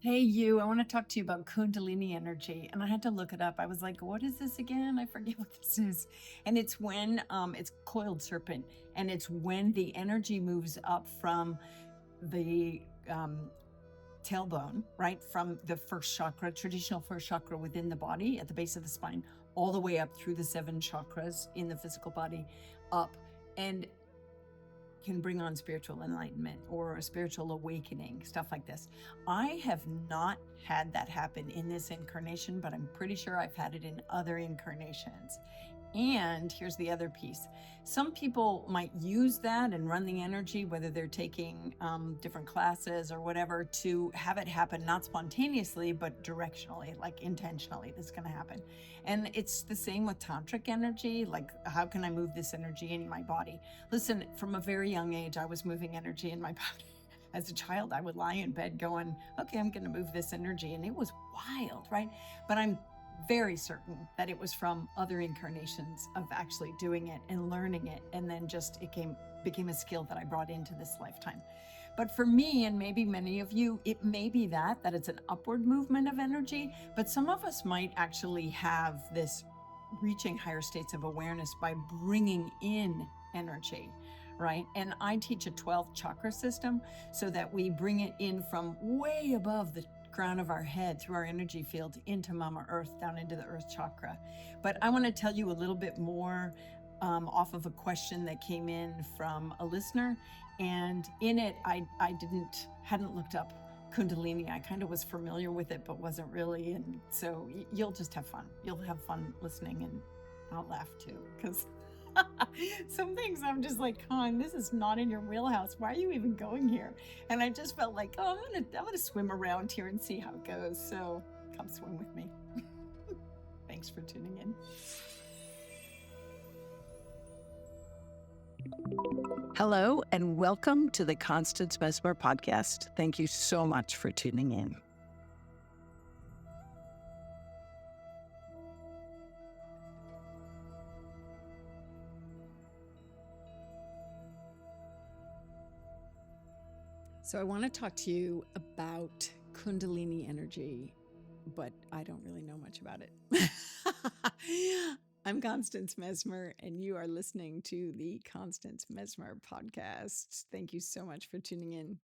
Hey, you, I want to talk to you about Kundalini energy. And I had to look it up. I was like, what is this again? I forget what this is. And it's when it's coiled serpent, and it's when the energy moves up from the tailbone, right? From the first chakra, traditional first chakra within the body at the base of the spine, all the way up through the 7 chakras in the physical body, up. And can bring on spiritual enlightenment or a spiritual awakening, stuff like this. I have not had that happen in this incarnation, but I'm pretty sure I've had it in other incarnations. And here's the other piece. Some people might use that and run the energy, whether they're taking different classes or whatever, to have it happen, not spontaneously, but directionally, like intentionally, this is going to happen. And it's the same with tantric energy. Like, how can I move this energy in my body? Listen, from a very young age, I was moving energy in my body. As a child, I would lie in bed going, okay, I'm going to move this energy. And it was wild, right? But I'm very certain that it was from other incarnations of actually doing it and learning it, and then just became a skill that I brought into this lifetime. But for me, and maybe many of you, it may be that it's an upward movement of energy, but some of us might actually have this reaching higher states of awareness by bringing in energy, right? And I teach a 12th chakra system so that we bring it in from way above the crown of our head through our energy field into Mama Earth, down into the Earth chakra. But I want to tell you a little bit more off of a question that came in from a listener. And in it, I hadn't looked up Kundalini. I kind of was familiar with it, but wasn't really. And so you'll just have fun. You'll have fun listening, and I'll laugh too, because some things I'm just like, Con, this is not in your wheelhouse. Why are you even going here? And I just felt like, oh, I'm gonna swim around here and see how it goes. So come swim with me. Thanks for tuning in. Hello, and welcome to the Constance Messmer podcast. Thank you so much for tuning in. So I want to talk to you about Kundalini energy, but I don't really know much about it. I'm Constance Messmer, and you are listening to the Constance Messmer podcast. Thank you so much for tuning in.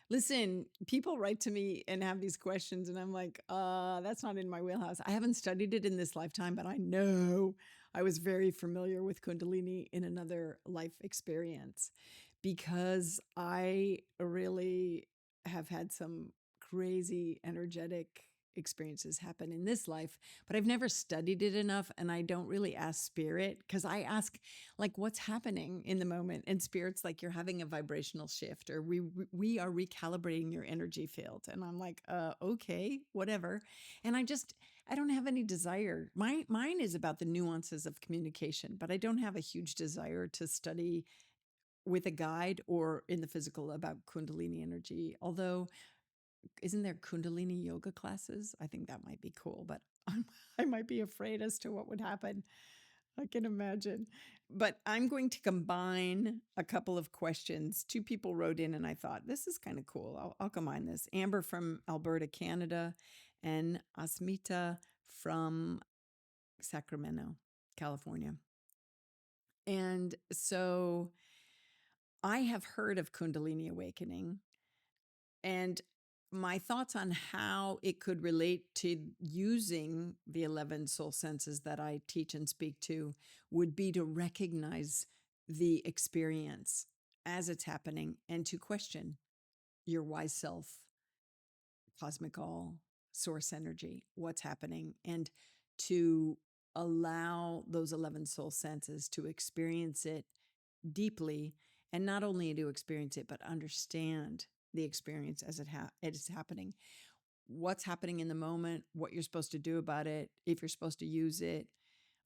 Listen, people write to me and have these questions, and I'm like, that's not in my wheelhouse. I haven't studied it in this lifetime, but I know I was very familiar with Kundalini in another life experience, because I really have had some crazy energetic experiences happen in this life, but I've never studied it enough. And I don't really ask spirit, because I ask, like, what's happening in the moment? And spirit's like, you're having a vibrational shift, or we are recalibrating your energy field. And I'm like, okay, whatever. And I don't have any desire. Mine is about the nuances of communication, but I don't have a huge desire to study with a guide or in the physical about Kundalini energy. Although, isn't there Kundalini yoga classes? I think that might be cool, but I might be afraid as to what would happen. I can imagine. But I'm going to combine a couple of questions. 2 people wrote in, and I thought, this is kind of cool. I'll combine this. Amber from Alberta, Canada, and Asmita from Sacramento, California. And so I have heard of Kundalini awakening, and my thoughts on how it could relate to using the 11 soul senses that I teach and speak to would be to recognize the experience as it's happening and to question your wise self, cosmic all, source energy, what's happening, and to allow those 11 soul senses to experience it deeply, and not only to experience it, but understand the experience as it is happening. What's happening in the moment, what you're supposed to do about it, if you're supposed to use it.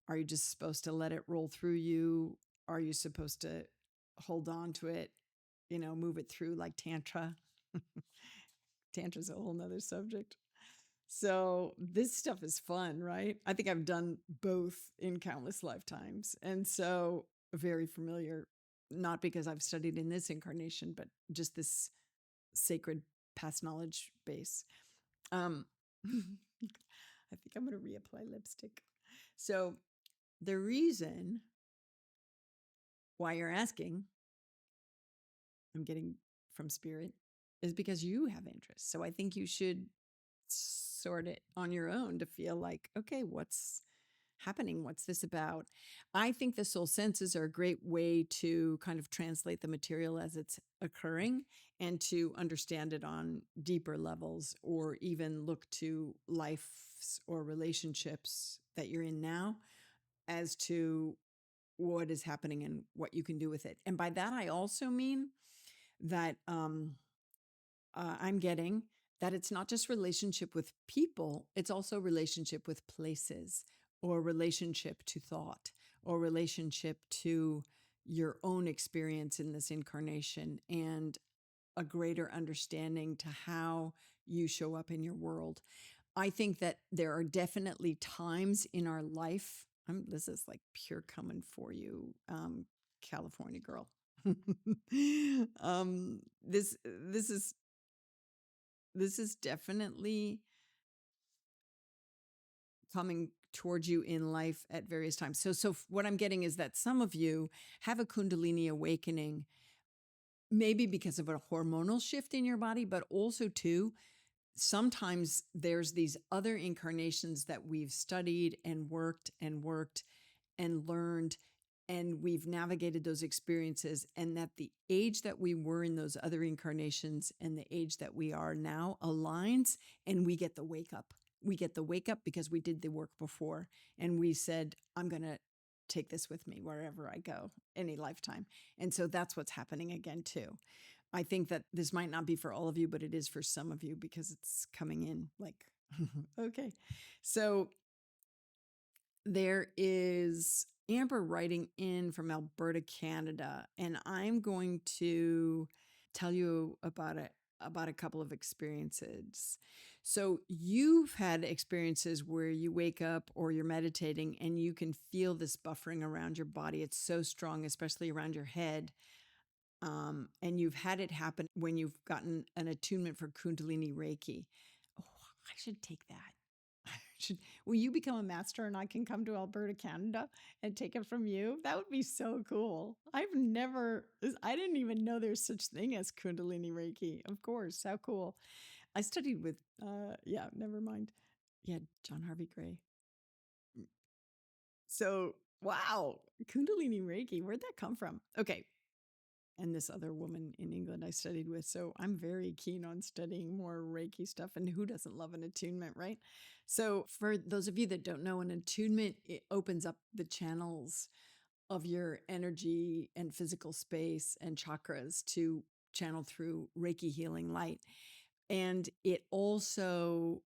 Are you just supposed to let it roll through you? Are you supposed to hold on to it, move it through like Tantra? Tantra's a whole nother subject. So this stuff is fun, right? I think I've done both in countless lifetimes. And so very familiar, not because I've studied in this incarnation, but just this sacred past knowledge base. Um, I think I'm going to reapply lipstick. So the reason why you're asking, I'm getting from spirit, is because you have interest. So I think you should sort it on your own to feel like, okay, what's happening? What's this about? I think the soul senses are a great way to kind of translate the material as it's occurring and to understand it on deeper levels, or even look to lives or relationships that you're in now as to what is happening and what you can do with it. And by that, I also mean that I'm getting that it's not just relationship with people, it's also relationship with places, or relationship to thought, or relationship to your own experience in this incarnation, and a greater understanding to how you show up in your world. I think that there are definitely times in our life. This is like pure coming for you, California girl. This is definitely coming towards you in life at various times. So what I'm getting is that some of you have a Kundalini awakening, maybe because of a hormonal shift in your body, but also too, sometimes there's these other incarnations that we've studied and worked and learned, and we've navigated those experiences, and that the age that we were in those other incarnations and the age that we are now aligns, and we get the wake up. We get the wake up because we did the work before, and we said, I'm going to take this with me wherever I go, any lifetime. And so that's what's happening again too. I think that this might not be for all of you, but it is for some of you because it's coming in like, okay. So there is Amber writing in from Alberta, Canada, and I'm going to tell you about a couple of experiences. So you've had experiences where you wake up or you're meditating and you can feel this buffering around your body. It's so strong, especially around your head. And you've had it happen when you've gotten an attunement for Kundalini Reiki. Oh, I should take that. Will you become a master and I can come to Alberta, Canada and take it from you? That would be so cool. I didn't even know there's such thing as Kundalini Reiki. Of course. How cool. I studied with, never mind. Yeah, John Harvey Gray. So, wow, Kundalini Reiki, where'd that come from? Okay. And this other woman in England I studied with. So I'm very keen on studying more Reiki stuff. And who doesn't love an attunement, right? So for those of you that don't know, an attunement, it opens up the channels of your energy and physical space and chakras to channel through Reiki healing light. And it also,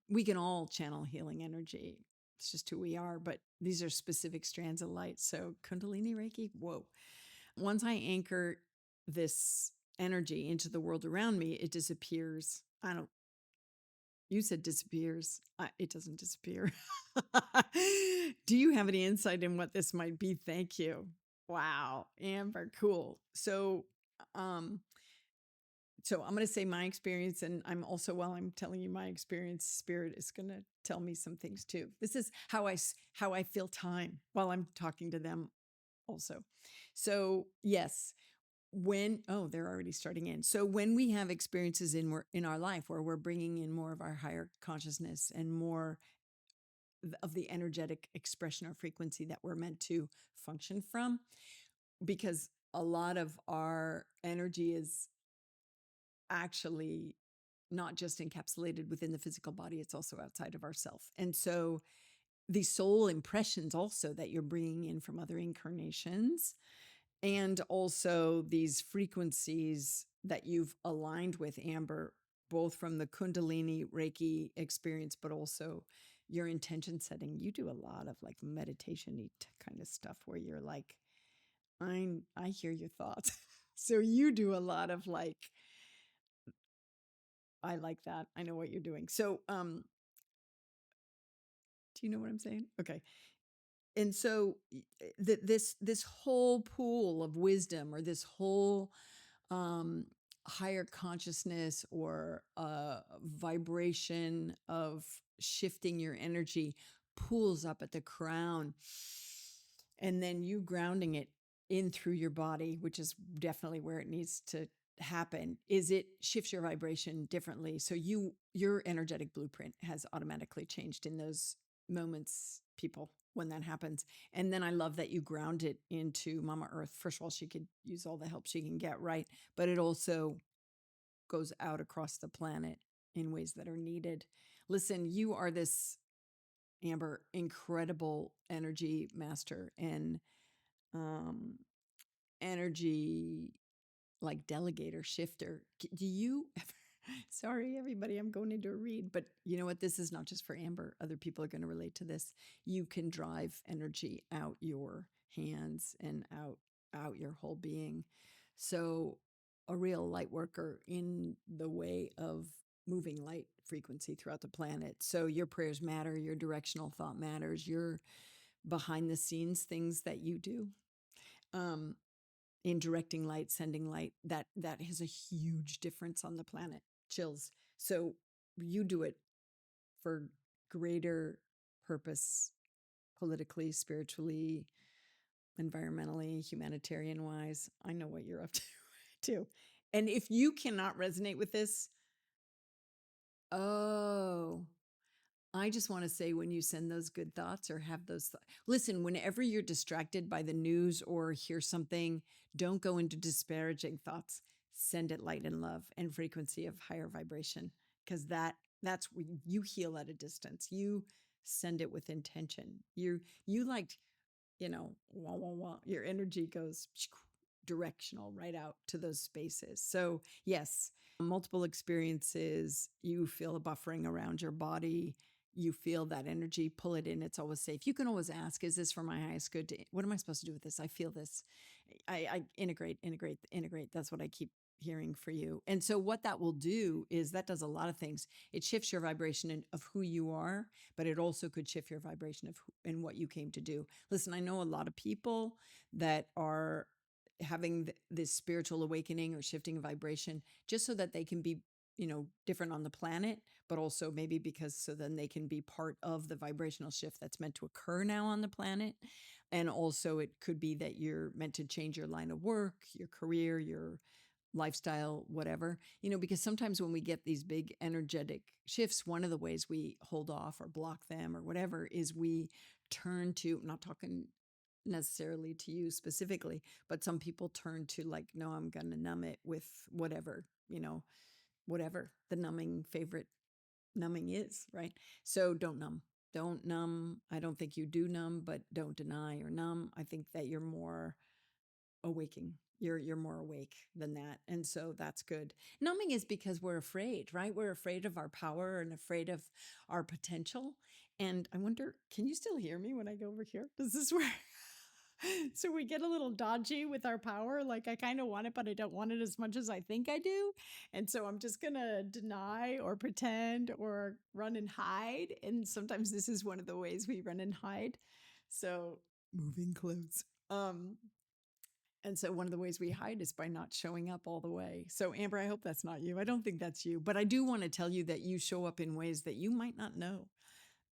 we can all channel healing energy. It's just who we are, but these are specific strands of light. So Kundalini Reiki, whoa. Once I anchor this energy into the world around me, it disappears. You said disappears. It doesn't disappear. Do you have any insight in what this might be? Thank you. Wow. Amber, cool. Um, so I'm going to say my experience, and I'm also, while I'm telling you my experience, Spirit is going to tell me some things too. This is how I feel time while I'm talking to them also. So yes, they're already starting in. So when we have experiences in our life where we're bringing in more of our higher consciousness and more of the energetic expression or frequency that we're meant to function from, because a lot of our energy is actually not just encapsulated within the physical body, it's also outside of ourself. And so the soul impressions also that you're bringing in from other incarnations, and also these frequencies that you've aligned with, Amber, both from the Kundalini Reiki experience, but also your intention setting. You do a lot of like meditation-y kind of stuff where you're like, I hear your thoughts. So you do a lot of like, I like that. I know what you're doing. So, do you know what I'm saying? Okay. And so this whole pool of wisdom, or this whole higher consciousness or a vibration of shifting your energy pulls up at the crown, and then you grounding it in through your body, which is definitely where it needs to happen, is it shifts your vibration differently. So your energetic blueprint has automatically changed in those moments, people, when that happens. And then I love that you ground it into Mama Earth. First of all, she could use all the help she can get, right? But it also goes out across the planet in ways that are needed. Listen, you are this, Amber, incredible energy master and um, energy like delegator, shifter. Do you ever, sorry, everybody, I'm going into a read, but you know what? This is not just for Amber. Other people are going to relate to this. You can drive energy out your hands and out your whole being. So a real light worker in the way of moving light frequency throughout the planet. So your prayers matter, your directional thought matters, your behind the scenes things that you do. Um, in directing light, sending light, that has a huge difference on the planet. Chills. So you do it for greater purpose, politically, spiritually, environmentally, humanitarian wise. I know what you're up to too. And if you cannot resonate with this, oh, I just want to say, when you send those good thoughts or have those listen, whenever you're distracted by the news or hear something, don't go into disparaging thoughts. Send it light and love and frequency of higher vibration, because that's when you heal at a distance. You send it with intention. You like, wah, wah, wah, your energy goes directional right out to those spaces. So yes, multiple experiences, you feel a buffering around your body, you feel that energy, pull it in. It's always safe. You can always ask, is this for my highest good? What am I supposed to do with this? I feel this. I integrate. That's what I keep hearing for you. And so what that will do is that does a lot of things. It shifts your vibration of who you are, but it also could shift your vibration of and what you came to do. Listen, I know a lot of people that are having this spiritual awakening or shifting vibration just so that they can be, different on the planet, but also maybe because so then they can be part of the vibrational shift that's meant to occur now on the planet. And also it could be that you're meant to change your line of work, your career, your lifestyle, whatever, because sometimes when we get these big energetic shifts, one of the ways we hold off or block them or whatever is we turn to, I'm not talking necessarily to you specifically, but some people turn to like, no, I'm going to numb it with whatever, whatever the favorite numbing is, right? So don't numb. Don't numb. I don't think you do numb, but don't deny or numb. I think that you're more awaking. You're more awake than that. And so that's good. Numbing is because we're afraid, right? We're afraid of our power and afraid of our potential. And I wonder, can you still hear me when I go over here? Does this work? So we get a little dodgy with our power. Like I kind of want it, but I don't want it as much as I think I do. And so I'm just going to deny or pretend or run and hide. And sometimes this is one of the ways we run and hide. So moving clothes. And so one of the ways we hide is by not showing up all the way. So Amber, I hope that's not you. I don't think that's you, but I do want to tell you that you show up in ways that you might not know.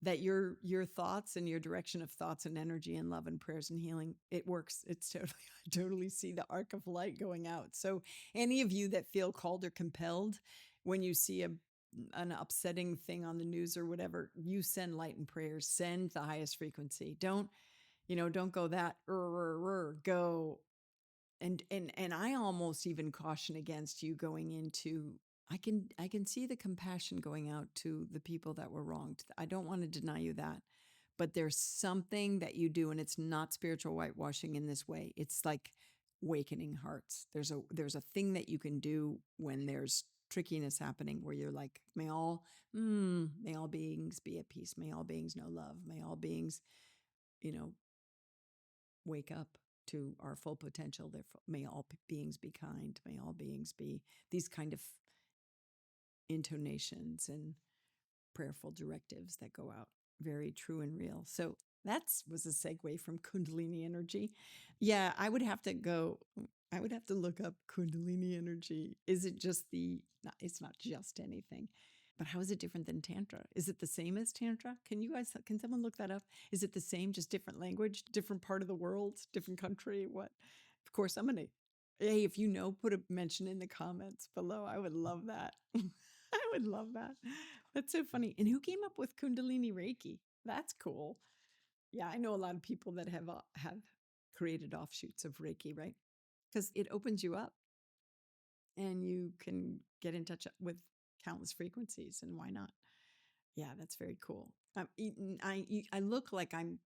That your thoughts and your direction of thoughts and energy and love and prayers and healing, it works. It's totally, I totally see the arc of light going out. So any of you that feel called or compelled when you see an upsetting thing on the news or whatever, you send light and prayers, send the highest frequency. Don't go that, go. And I almost even caution against you going into, I can see the compassion going out to the people that were wronged. I don't want to deny you that, but there's something that you do, and it's not spiritual whitewashing in this way. It's like awakening hearts. There's a thing that you can do when there's trickiness happening, where you're like, may all beings be at peace. May all beings know love. May all beings, wake up to our full potential. Therefore, may all beings be kind. May all beings be these kind of intonations and prayerful directives that go out. Very true and real. So that was a segue from Kundalini energy. Yeah, I would have to go. I would have to look up Kundalini energy. Is it just it's not just anything, but how is it different than Tantra? Is it the same as Tantra? Can someone look that up? Is it the same, just different language, different part of the world, different country? What? Of course, hey, if you know, put a mention in the comments below. I would love that. I would love that. That's so funny. And who came up with Kundalini Reiki? That's cool. Yeah, I know a lot of people that have created offshoots of Reiki, right? Because it opens you up and you can get in touch with countless frequencies. And why not? Yeah, that's very cool. I look like I'm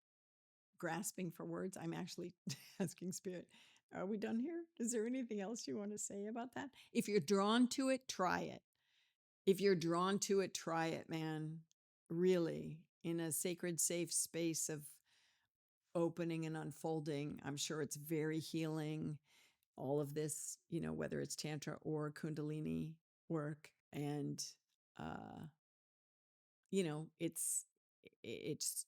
grasping for words. I'm actually asking Spirit, are we done here? Is there anything else you want to say about that? If you're drawn to it, try it. If you're drawn to it, try it, man. Really, in a sacred, safe space of opening and unfolding. I'm sure it's very healing. All of this, whether it's Tantra or Kundalini work. And, uh, it's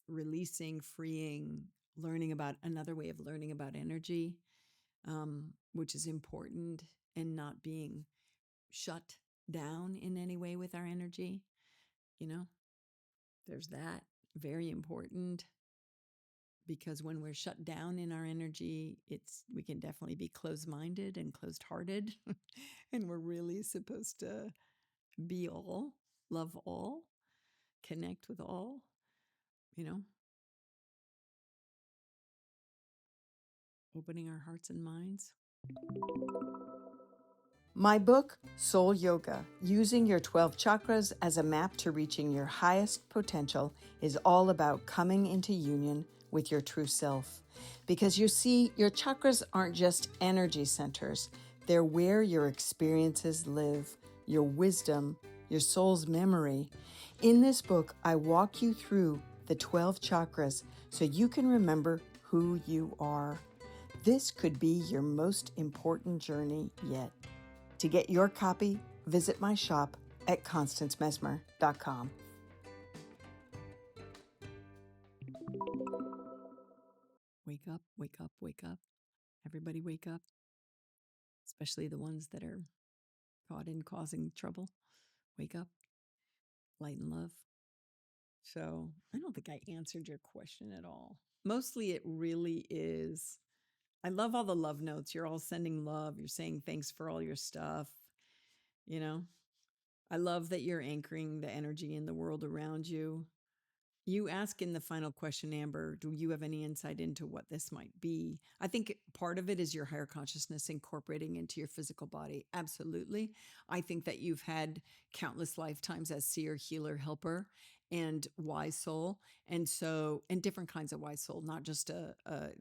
releasing, freeing, learning about another way of learning about energy, which is important, and not being shut down in any way with our energy. There's that. Very important. Because when we're shut down in our energy, we can definitely be closed-minded and closed-hearted. And we're really supposed to be all, love all, connect with all, opening our hearts and minds. My book, Soul Yoga, Using Your 12 Chakras as a Map to Reaching Your Highest Potential, is all about coming into union with your true self. Because you see, your chakras aren't just energy centers. They're where your experiences live, your wisdom, your soul's memory. In this book, I walk you through the 12 chakras so you can remember who you are. This could be your most important journey yet. To get your copy, visit my shop at constancemessmer.com. Wake up, wake up, wake up. Everybody wake up, especially the ones that are caught in causing trouble. Wake up, light and love. So I don't think I answered your question at all. Mostly it really is. I love all the love notes. You're all sending love. You're saying thanks for all your stuff. I love that you're anchoring the energy in the world around you. You ask in the final question, Amber, do you have any insight into what this might be? I think part of it is your higher consciousness incorporating into your physical body. Absolutely. I think that you've had countless lifetimes as seer, healer, helper, and wise soul. And different kinds of wise soul, not just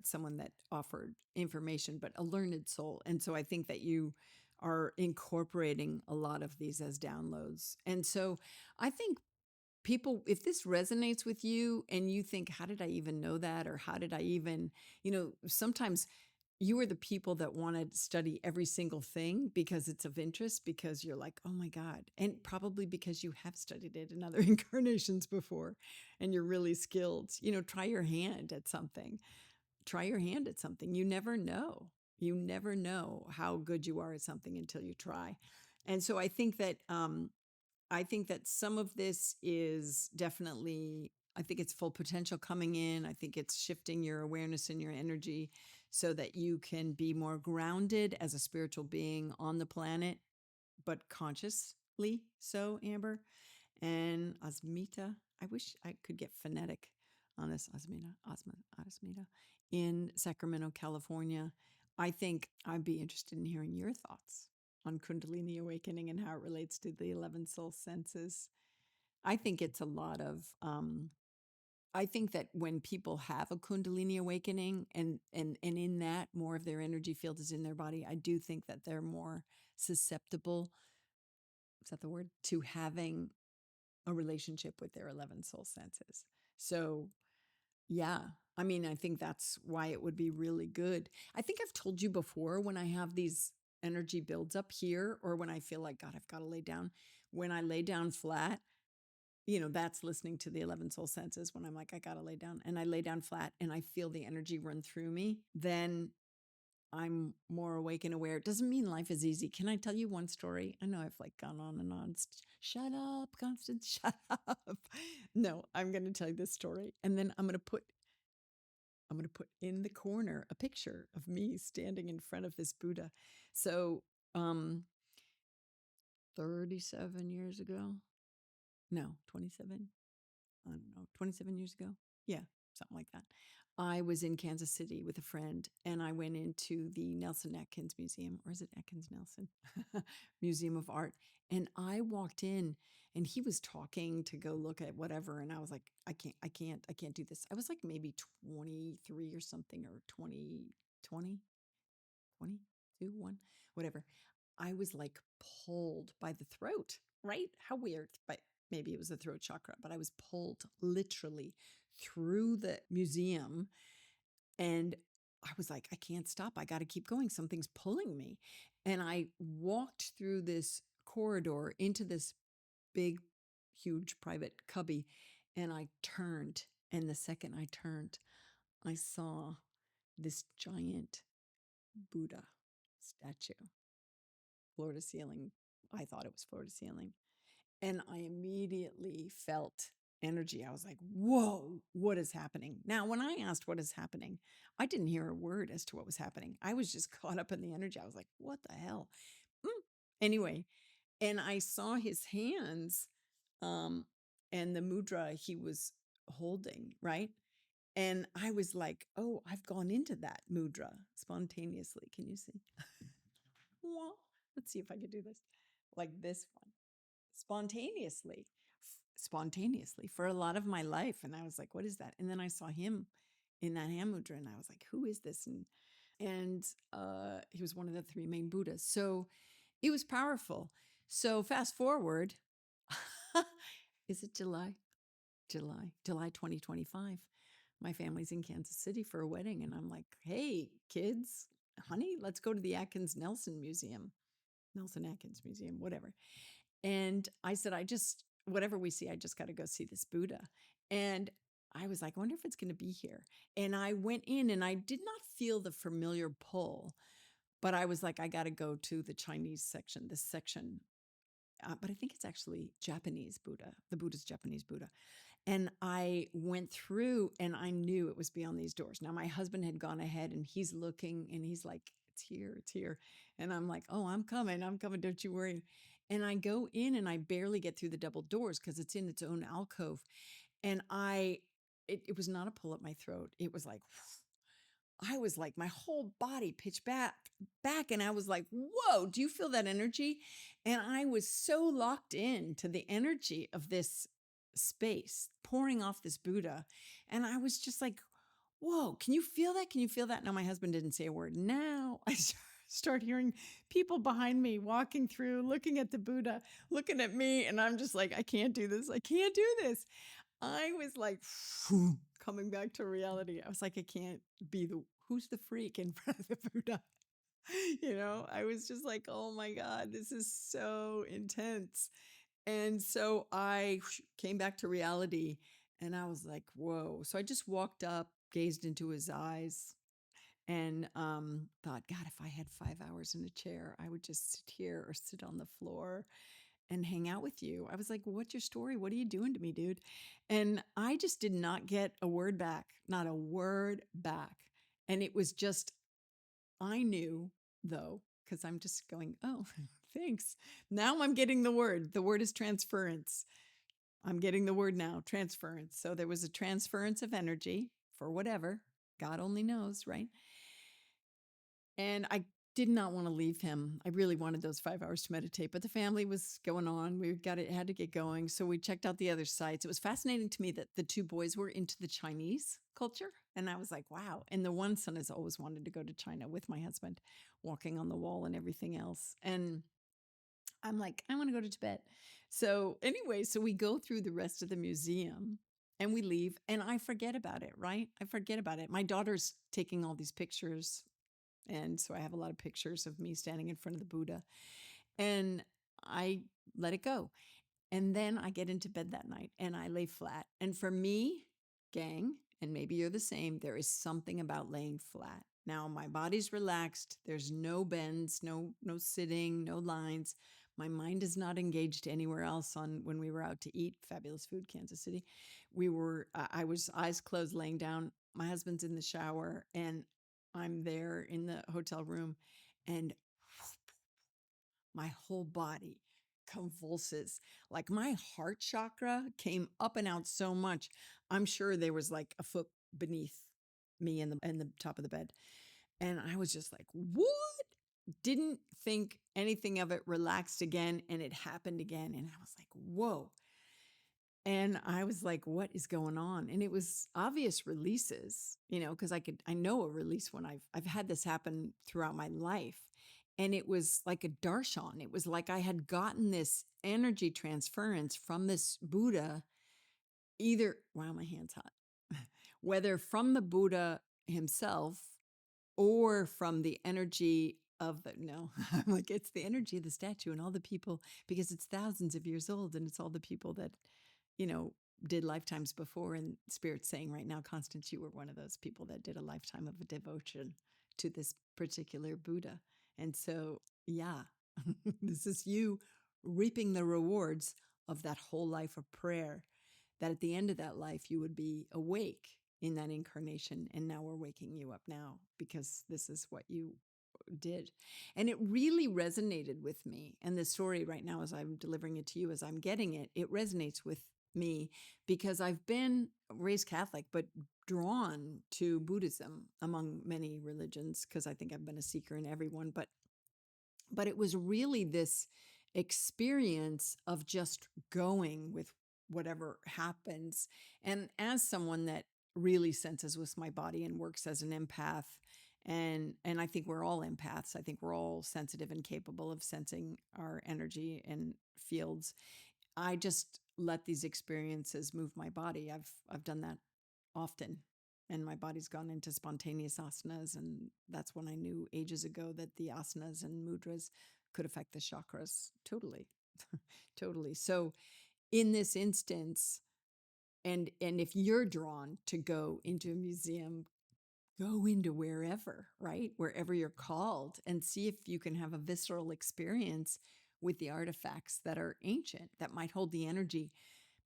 someone that offered information, but a learned soul. And so I think that you are incorporating a lot of these as downloads. And so I think people, if this resonates with you and you think, how did I even know that? Or how did I even, sometimes you are the people that want to study every single thing because it's of interest, because you're like, oh my God. And probably because you have studied it in other incarnations before and you're really skilled. Try your hand at something. Try your hand at something. You never know. You never know how good you are at something until you try. And so I think that some of this is definitely, I think it's full potential coming in. I think it's shifting your awareness and your energy so that you can be more grounded as a spiritual being on the planet, but consciously so, Amber. And Asmita, I wish I could get phonetic on this. Asmita in Sacramento, California. I think I'd be interested in hearing your thoughts on Kundalini awakening and how it relates to the 11 soul senses. I think it's a lot of, I think that when people have a Kundalini awakening and in that more of their energy field is in their body, I do think that they're more susceptible, is that the word, to having a relationship with their 11 soul senses. So yeah, I mean, I think that's why it would be really good. I think I've told you before, when I have these energy builds up here, or when I feel like, God, I've got to lay down, when I lay down flat, that's listening to the 11 soul senses. When I'm like, I got to lay down, and I lay down flat and I feel the energy run through me, then I'm more awake and aware. It doesn't mean life is easy. Can I tell you one story? I know I've like gone on and on. Shut up, Constance, shut up. No, I'm going to tell you this story. And then I'm going to put in the corner a picture of me standing in front of this Buddha. So, 37 years ago. No, 27. I don't know, 27 years ago. Yeah, something like that. I was in Kansas City with a friend and I went into the Nelson Atkins Museum, or is it Atkins Nelson? Museum of Art. And I walked in and he was talking to go look at whatever. And I was like, I can't do this. I was like maybe 23 or something, or 22, 1, whatever. I was like pulled by the throat, right? How weird, but maybe it was the throat chakra, but I was pulled literally through the museum. And I was like, I can't stop. I got to keep going. Something's pulling me. And I walked through this corridor into this big, huge private cubby. And I turned. And the second I turned, I saw this giant Buddha statue, floor to ceiling. I thought it was floor to ceiling. And I immediately felt energy. I was like, whoa, what is happening? Now, when I asked what is happening, I didn't hear a word as to what was happening. I was just caught up in the energy. I was like, what the hell? Anyway, and I saw his hands um, and the mudra he was holding, right? And I was like, oh, I've gone into that mudra spontaneously. Can you see? Well, let's see if I can do this. Like this one. Spontaneously for a lot of my life. And I was like, what is that? And then I saw him in that hand mudra and I was like, who is this? And he was one of the three main Buddhas. So it was powerful. So fast forward, is it July 2025. My family's in Kansas City for a wedding. And I'm like, hey, kids, honey, let's go to the Nelson Atkins Museum, whatever. And I said, whatever we see, I just got to go see this Buddha. And I was like, I wonder if it's going to be here. And I went in and I did not feel the familiar pull, but I was like, I got to go to the Chinese section, this section. But I think it's actually Japanese Buddha. The Buddha's Japanese Buddha. And I went through and I knew it was beyond these doors. Now, my husband had gone ahead and he's looking and he's like, it's here, it's here. And I'm like, oh, I'm coming, don't you worry. And I go in and I barely get through the double doors because it's in its own alcove. And it was not a pull at my throat. It was like, I was like, my whole body pitched back. And I was like, whoa, do you feel that energy? And I was so locked in to the energy of this space pouring off this Buddha. And I was just like, whoa, can you feel that? Can you feel that? Now, my husband didn't say a word. Now I start hearing people behind me walking through, looking at the Buddha, looking at me. And I'm just like, I can't do this. I can't do this. I was like, coming back to reality. I was like, I can't be who's the freak in front of the Buddha? I was just like, oh my God, this is so intense. And so I came back to reality and I was like, whoa. So I just walked up, gazed into his eyes, and thought, God, if I had 5 hours in a chair, I would just sit here or sit on the floor and hang out with you. I was like, what's your story? What are you doing to me, dude? And I just did not get a word back, not a word back. And it was just, I knew though, because I'm just going, oh, thanks. Now I'm getting the word. The word is transference. I'm getting the word now, transference. So there was a transference of energy for whatever. God only knows, right? And I did not want to leave him. I really wanted those 5 hours to meditate, but the family was going on. Had to get going. So we checked out the other sites. It was fascinating to me that the two boys were into the Chinese culture. And I was like, wow. And the one son has always wanted to go to China with my husband, walking on the wall and everything else. And I'm like, I want to go to Tibet. So anyway, so we go through the rest of the museum and we leave and I forget about it, right? I forget about it. My daughter's taking all these pictures. And so I have a lot of pictures of me standing in front of the Buddha and I let it go. And then I get into bed that night and I lay flat. And for me, gang, and maybe you're the same, there is something about laying flat. Now my body's relaxed. There's no bends, no sitting, no lines. My mind is not engaged anywhere else. On when we were out to eat, fabulous food, Kansas City, I was eyes closed, laying down. My husband's in the shower, and I'm there in the hotel room, and my whole body convulses. Like my heart chakra came up and out so much. I'm sure there was like a foot beneath me in the top of the bed. And I was just like, what? Didn't think anything of it, relaxed again, and it happened again. And I was like, whoa. And I was like, what is going on? And it was obvious releases, because I know a release when I've had this happen throughout my life. And it was like a darshan. It was like I had gotten this energy transference from this Buddha, either, wow, my hand's hot, whether from the Buddha himself or from the energy of the, no, I'm like, it's the energy of the statue and all the people, because it's thousands of years old, and it's all the people that, did lifetimes before. And Spirit's saying right now, Constance, you were one of those people that did a lifetime of a devotion to this particular Buddha. And so, yeah, this is you reaping the rewards of that whole life of prayer, that at the end of that life, you would be awake in that incarnation. And now we're waking you up now because this is what you did. And it really resonated with me. And the story right now, as I'm delivering it to you, as I'm getting it, it resonates with me because I've been raised Catholic, but drawn to Buddhism among many religions, because I think I've been a seeker in everyone. But it was really this experience of just going with whatever happens. And as someone that really senses with my body and works as an empath, and I think we're all empaths. I think we're all sensitive and capable of sensing our energy and fields. I just let these experiences move my body. I've done that often, and my body's gone into spontaneous asanas, and that's when I knew ages ago that the asanas and mudras could affect the chakras totally. Totally. So in this instance, and if you're drawn to go into a museum, go into wherever, right? Wherever you're called, and see if you can have a visceral experience with the artifacts that are ancient, that might hold the energy,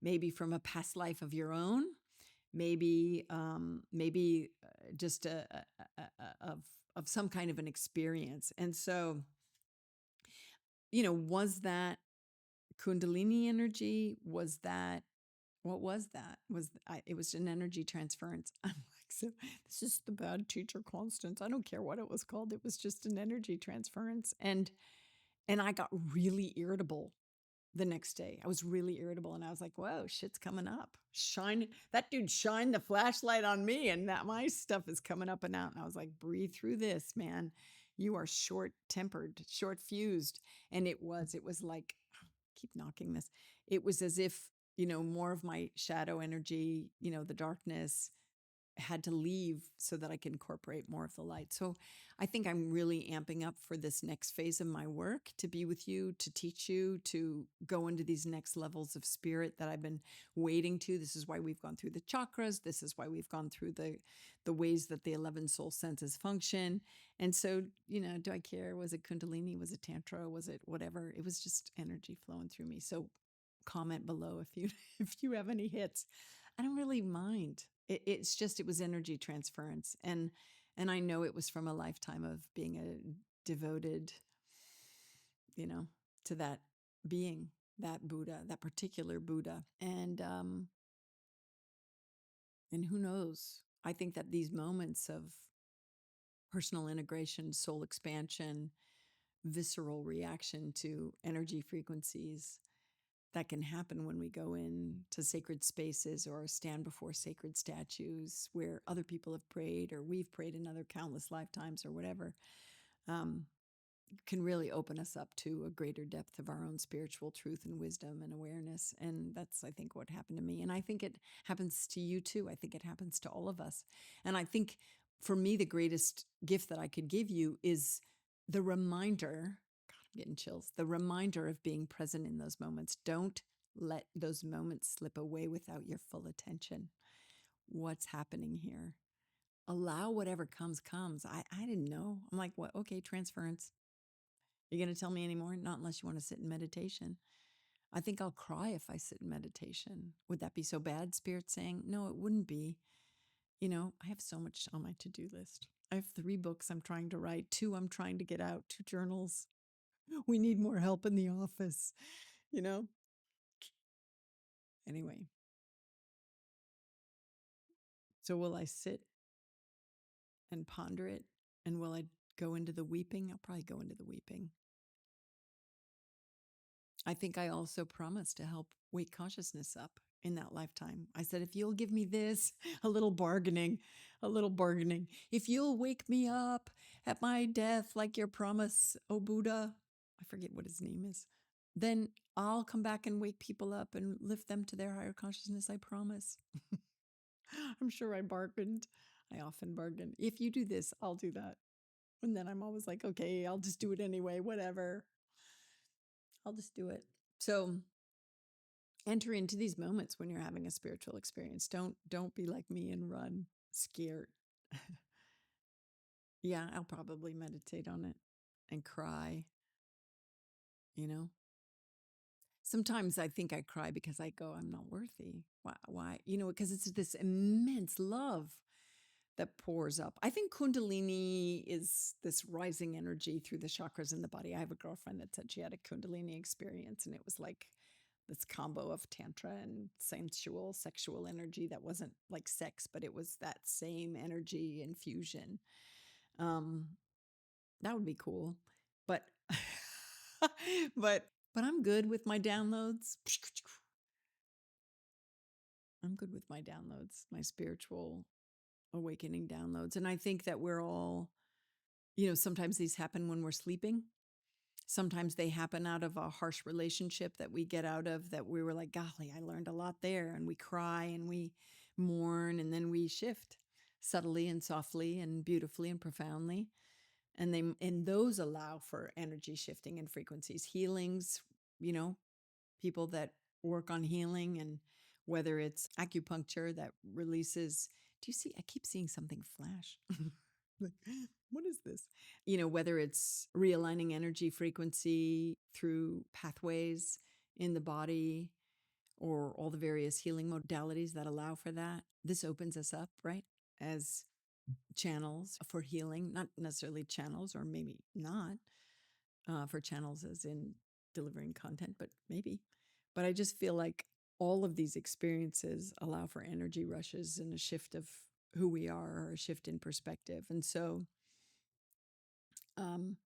maybe from a past life of your own, maybe just of some kind of an experience. And so, was that Kundalini energy? Was that, what was that? It was an energy transference. I'm like, so this is the bad teacher, Constance. I don't care what it was called. It was just an energy transference. And I got really irritable the next day. I was really irritable, and I was like, whoa, shit's coming up. That dude shined the flashlight on me, and that my stuff is coming up and out. And I was like, breathe through this, man. You are short-tempered, short-fused. And it was like, keep knocking this. It was as if, more of my shadow energy, the darkness had to leave so that I can incorporate more of the light. So I think I'm really amping up for this next phase of my work, to be with you, to teach you, to go into these next levels of spirit that I've been waiting to. This is why we've gone through the chakras. This is why we've gone through the ways that the 11 soul senses function. And so, do I care? Was it Kundalini? Was it Tantra? Was it whatever? It was just energy flowing through me. So comment below if you if you have any hits. I don't really mind. It's just, it was energy transference, and I know it was from a lifetime of being a devoted, to that being, that Buddha, that particular Buddha, and who knows? I think that these moments of personal integration, soul expansion, visceral reaction to energy frequencies that can happen when we go into sacred spaces or stand before sacred statues where other people have prayed, or we've prayed in other countless lifetimes or whatever, um, can really open us up to a greater depth of our own spiritual truth and wisdom and awareness. And that's, I think, what happened to me. And I think it happens to you too. I think it happens to all of us. And I think for me, the greatest gift that I could give you is the reminder. God, I'm getting chills. The reminder of being present in those moments. Don't let those moments slip away without your full attention. What's happening here? allow whatever comes. I didn't know. I'm like, what? Okay, transference. You going to tell me anymore? Not unless you want to sit in meditation. I think I'll cry if I sit in meditation. Would that be so bad? Spirit saying, no, it wouldn't be. You know, I have so much on my to-do list. I have 3 books I'm trying to write, 2 I'm trying to get out, 2 journals. We need more help in the office, you know? Anyway, so will I sit and ponder it? And will I go into the weeping? I'll probably go into the weeping. I think I also promised to help wake consciousness up in that lifetime. I said, if you'll give me this, a little bargaining. If you'll wake me up at my death, like your promise, O Buddha, I forget what his name is, then I'll come back and wake people up and lift them to their higher consciousness. I promise. I'm sure I bargained. I often bargain. If you do this, I'll do that. And then I'm always like, okay, I'll just do it anyway, whatever. I'll just do it. So enter into these moments when you're having a spiritual experience. Don't be like me and run scared. Yeah, I'll probably meditate on it and cry, you know. Sometimes I think I cry because I go, I'm not worthy. Why? You know, because it's this immense love that pours up. I think Kundalini is this rising energy through the chakras in the body. I have a girlfriend that said she had a Kundalini experience, and it was like this combo of tantra and sensual, sexual energy that wasn't like sex, but it was that same energy infusion. That would be cool, but but I'm good with my downloads. I'm good with my downloads, my spiritual awakening downloads. And I think that we're all, you know, sometimes these happen when we're sleeping. Sometimes they happen out of a harsh relationship that we get out of, that we were like, golly, I learned a lot there. And we cry and we mourn, and then we shift subtly and softly and beautifully and profoundly. And those allow for energy shifting and frequencies, healings, you know, people that work on healing, and whether it's acupuncture that releases, do you see, I keep seeing something flash. Like, what is this? You know, whether it's realigning energy frequency through pathways in the body, or all the various healing modalities that allow for that. This opens us up, right? As channels for healing, not necessarily channels, or maybe not for channels as in delivering content, but maybe. But I just feel like all of these experiences allow for energy rushes and a shift of who we are, or a shift in perspective. And so I'm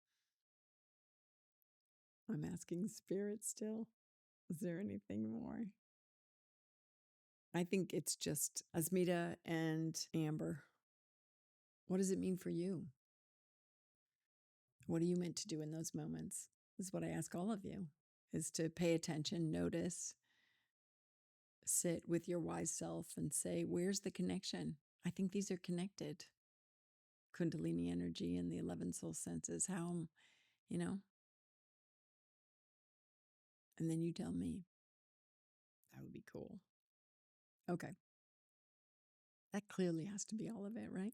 asking spirit still, is there anything more? I think it's just Asmita and Amber. What does it mean for you? What are you meant to do in those moments? This is what I ask all of you, is to pay attention, notice, sit with your wise self and say, where's the connection? I think these are connected. Kundalini energy and the 11 soul senses, how, you know, and then you tell me. That would be cool. Okay. That clearly has to be all of it, right?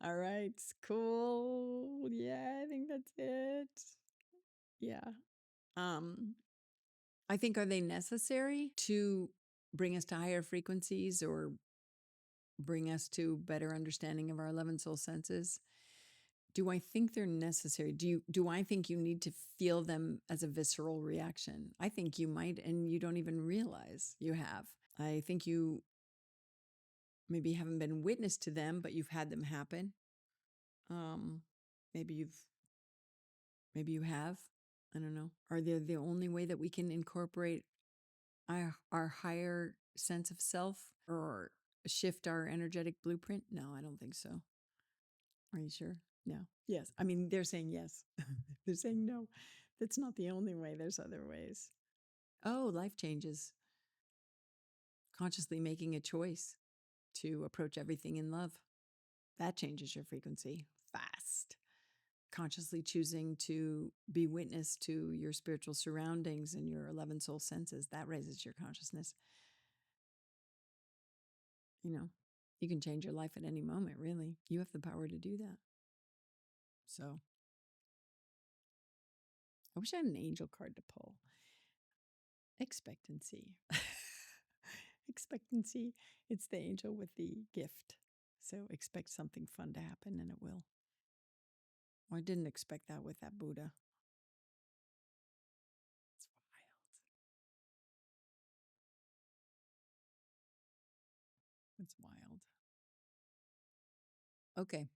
All right. Cool. Yeah, I think that's it. Yeah. I think, are they necessary to bring us to higher frequencies, or bring us to better understanding of our 11 soul senses? Do I think they're necessary? Do I think you need to feel them as a visceral reaction? I think you might, and you don't even realize you have. I think you maybe haven't been witness to them, but you've had them happen. Um, maybe you have. I don't know. Are they the only way that we can incorporate our higher sense of self, or shift our energetic blueprint? No, I don't think so. Are you sure? No. Yes. I mean, they're saying yes. They're saying no. That's not the only way. There's other ways. Oh, life changes. Consciously making a choice to approach everything in love. That changes your frequency fast. Consciously choosing to be witness to your spiritual surroundings and your 11 soul senses, that raises your consciousness. You can change your life at any moment, really. You have the power to do that. So I wish I had an angel card to pull. Expectancy. Expectancy. It's the angel with the gift. So expect something fun to happen and it will. Well, I didn't expect that with that Buddha. It's wild. It's wild. Okay.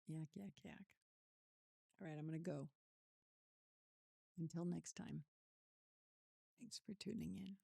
Yak, yak, yak. All right, I'm going to go. Until next time. Thanks for tuning in.